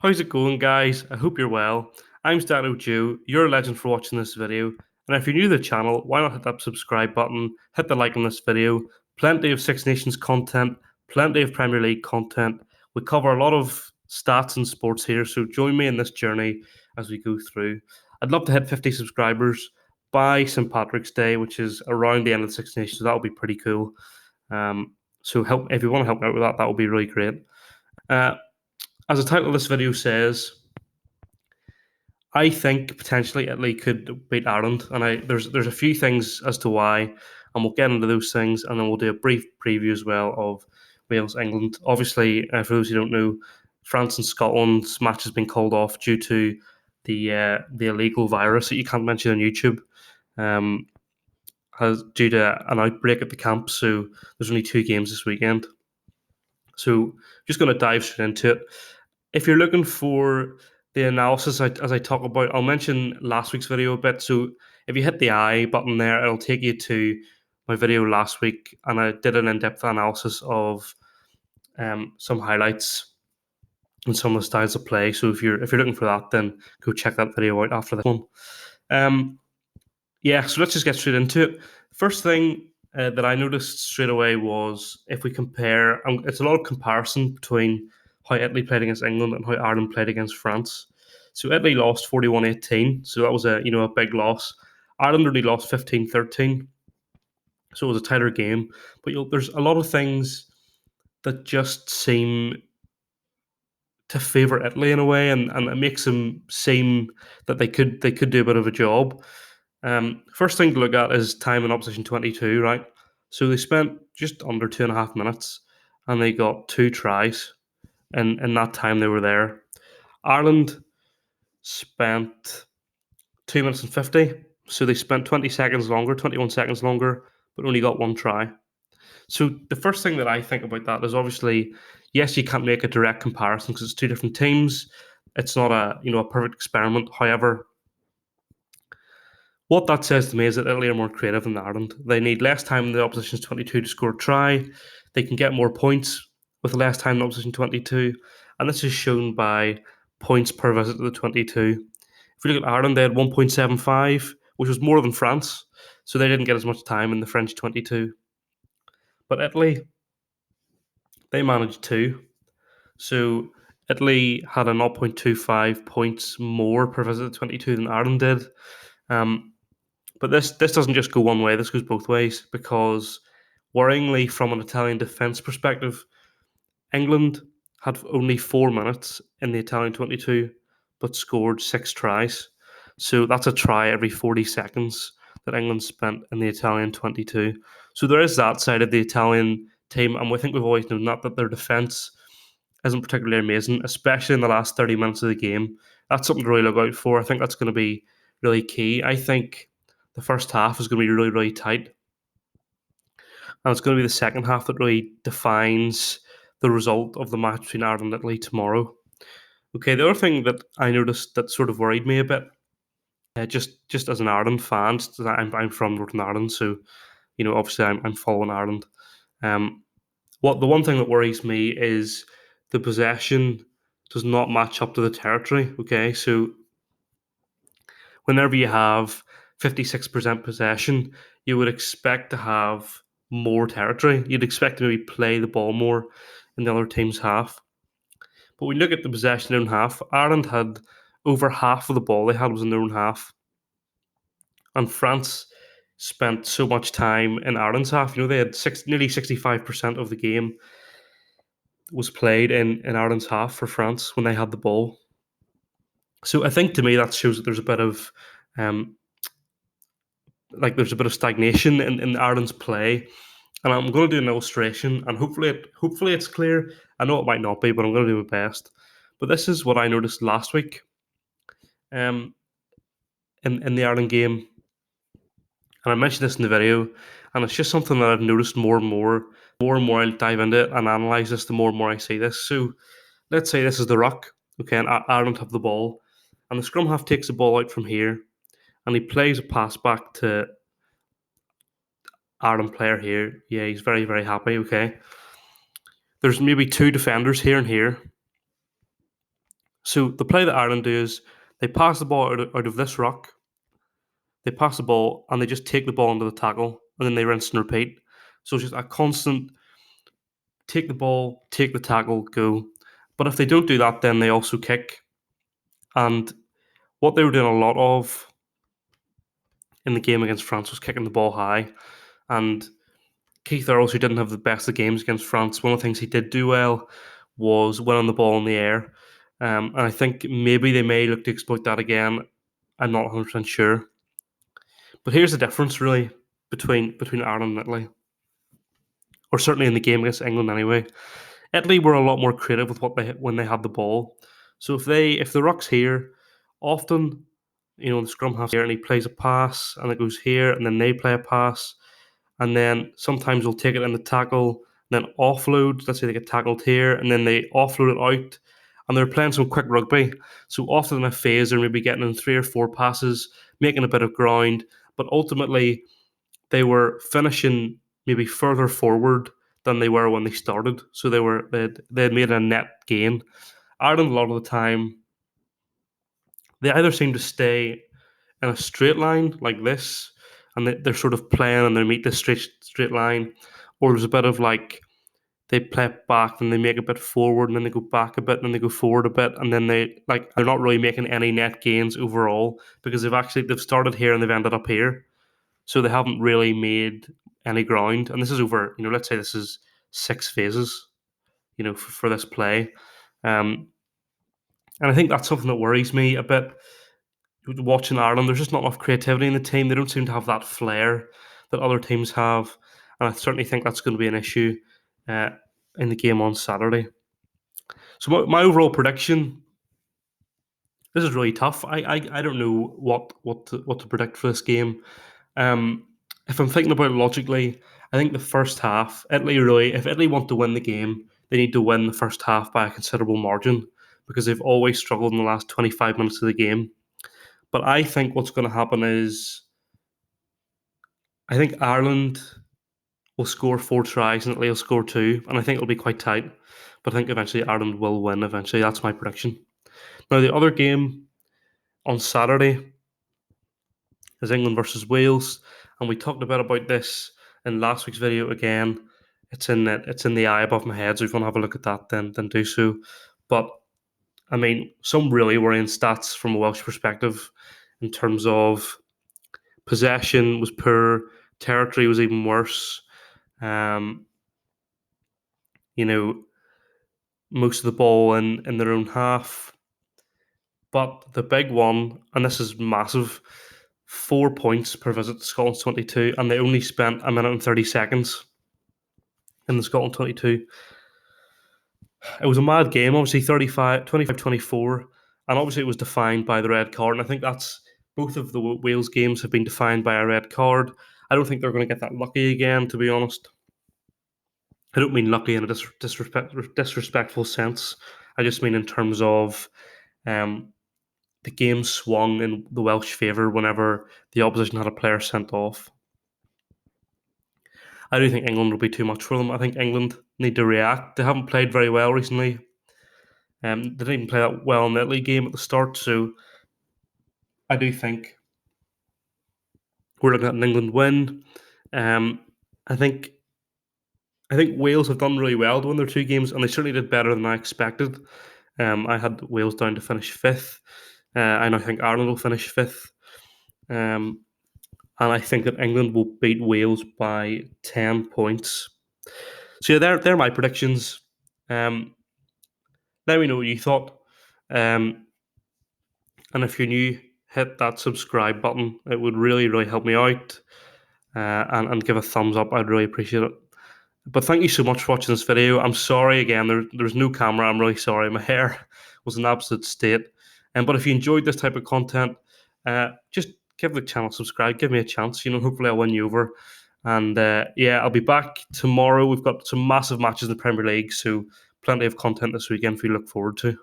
How's it going, guys? I hope you're well. I'm StattoJoe, you're a legend for watching this video, and if you're new to the channel, why not hit that subscribe button, hit the like on this video. Plenty of Six Nations content, plenty of Premier League content. We cover a lot of stats and sports here, so join me in this journey as we go through. I'd love to hit 50 subscribers by St. Patrick's Day, which is around the end of the Six Nations, so that'll be pretty cool. So help if you want to help me out with that, that would be really great. As the title of this video says, I think potentially Italy could beat Ireland, and there's a few things as to why, and we'll get into those things, and then we'll do a brief preview as well of Wales England. Obviously, for those who don't know, France and Scotland's match has been called off due to the illegal virus that you can't mention on YouTube. Has due to an outbreak at the camp, so there's only 2 games this weekend. So just going to dive straight into it. If you're looking for the analysis as I talk about, I'll mention last week's video a bit. So if you hit the I button there, it'll take you to my video last week, and I did an in-depth analysis of some highlights and some of the styles of play. So if you're looking for that, then go check that video out after this one. So let's just get straight into it. First thing that I noticed straight away was if we compare, it's a lot of comparison between how Italy played against England and how Ireland played against France. So Italy lost 41-18, so that was a big loss. Ireland only lost 15-13, so it was a tighter game. But there's a lot of things that just seem to favour Italy in a way, and it makes them seem that they could do a bit of a job. First thing to look at is time in opposition 22, right? So they spent just under 2.5 minutes, and they got 2 tries in that time they were there. Ireland spent 2 minutes and 50, so they spent 20 seconds longer, 21 seconds longer, but only got 1 try. So the first thing that I think about that is obviously, yes, you can't make a direct comparison because it's 2 different teams. It's not a perfect experiment. However, what that says to me is that Italy are more creative than Ireland. They need less time in the opposition's 22 to score a try. They can get more points with less time in the opposition 22, and this is shown by points per visit to the 22. If you look at Ireland, they had 1.75, which was more than France, so they didn't get as much time in the French 22. But Italy, they managed 2. So Italy had a 0.25 points more per visit to 22 than Ireland did. But this doesn't just go one way, this goes both ways, because worryingly, from an Italian defence perspective, England had only 4 minutes in the Italian 22, but scored 6 tries. So that's a try every 40 seconds that England spent in the Italian 22. So there is that side of the Italian team, and we think we've always known that their defence isn't particularly amazing, especially in the last 30 minutes of the game. That's something to really look out for. I think that's going to be really key. I think the first half is going to be really, really tight. And it's going to be the second half that really defines the result of the match between Ireland and Italy tomorrow. Okay, the other thing that I noticed that sort of worried me a bit, just as an Ireland fan, I'm from Northern Ireland, so obviously I'm following Ireland. The one thing that worries me is the possession does not match up to the territory. Okay, so whenever you have 56% possession, you would expect to have more territory. You'd expect to maybe play the ball more in the other team's half. But when you look at the possession in their own half, Ireland had over half of the ball they had was in their own half. And France spent so much time in Ireland's half. They had nearly 65% of the game was played in Ireland's half for France when they had the ball. So I think to me that shows that there's a bit of there's a bit of stagnation in Ireland's play. And I'm going to do an illustration, and hopefully it's clear. I know it might not be, but I'm going to do my best. But this is what I noticed last week in the Ireland game. And I mentioned this in the video, and it's just something that I've noticed more and more. More and more I dive into it and analyse this, the more and more I see this. So let's say this is the ruck, okay, and Ireland have the ball, and the scrum half takes the ball out from here, and he plays a pass back to Ireland player here. Yeah, he's very, very happy, okay. There's maybe 2 defenders here and here. So the play that Ireland do is they pass the ball out of this ruck, they pass the ball, and they just take the ball into the tackle, and then they rinse and repeat. So it's just a constant take the ball, take the tackle, go. But if they don't do that, then they also kick. And what they were doing a lot of in the game against France was kicking the ball high. And Keith Earls, who didn't have the best of games against France, one of the things he did do well was winning the ball in the air. And I think maybe they may look to exploit that again. I'm not 100% sure. But here's the difference, really, between Ireland and Italy, or certainly in the game against England anyway. Italy were a lot more creative with when they had the ball. So if the ruck's here, often the scrum half's here and he plays a pass and it goes here, and then they play a pass, and then sometimes they'll take it in the tackle, and then offload. Let's say they get tackled here, and then they offload it out, and they're playing some quick rugby. So often in a phase, they're maybe getting in 3 or 4 passes, making a bit of ground, but ultimately they were finishing maybe further forward than they were when they started. So they had made a net gain. Ireland, a lot of the time, they either seem to stay in a straight line like this, and they're sort of playing and they meet this straight line, or there's a bit of like they play it back and they make a bit forward and then they go back a bit and then they go forward a bit, and then they're not really making any net gains overall because they've started here and they've ended up here, so they haven't really made any ground. And this is over, let's say this is 6 phases, for this play. And I think that's something that worries me a bit watching Ireland. There's just not enough creativity in the team. They don't seem to have that flair that other teams have. And I certainly think that's going to be an issue in the game on Saturday. So my overall prediction, this is really tough. I don't know what to predict for this game. If I'm thinking about it logically, I think the first half, if Italy want to win the game, they need to win the first half by a considerable margin because they've always struggled in the last 25 minutes of the game. But I think what's going to happen is I think Ireland will score 4 tries and Italy will score 2, and I think it'll be quite tight. But I think eventually Ireland will win eventually. That's my prediction. Now, the other game on Saturday is England versus Wales, and we talked a bit about this in last week's video. Again, it's in the eye above my head, so if you want to have a look at that, then do so. But I mean, some really worrying stats from a Welsh perspective in terms of possession was poor, territory was even worse. Most of the ball in their own half. But the big one, and this is massive, 4 points per visit to Scotland's 22, and they only spent a minute and 30 seconds in the Scotland 22. It was a mad game, obviously 25-24, and obviously it was defined by the red card, and I think that's both of the Wales games have been defined by a red card. I don't think they're going to get that lucky again, to be honest. I don't mean lucky in a disrespectful sense. I just mean in terms of the game swung in the Welsh favour whenever the opposition had a player sent off. I do think England will be too much for them. I think England need to react. They haven't played very well recently. They didn't even play that well in the Italy game at the start, so I do think we're looking at an England win. I think Wales have done really well to win their 2 games, and they certainly did better than I expected. I had Wales down to finish 5th, and I think Ireland will finish 5th. And I think that England will beat Wales by 10 points. So yeah, they're my predictions. Let me know what you thought. And if you're new, hit that subscribe button. It would really, really help me out. And give a thumbs up. I'd really appreciate it. But thank you so much for watching this video. I'm sorry again, there's no camera. I'm really sorry. My hair was an absolute state. But if you enjoyed this type of content, just give the channel a subscribe. Give me a chance. Hopefully I'll win you over. And I'll be back tomorrow. We've got some massive matches in the Premier League, so plenty of content this weekend for you to look forward to.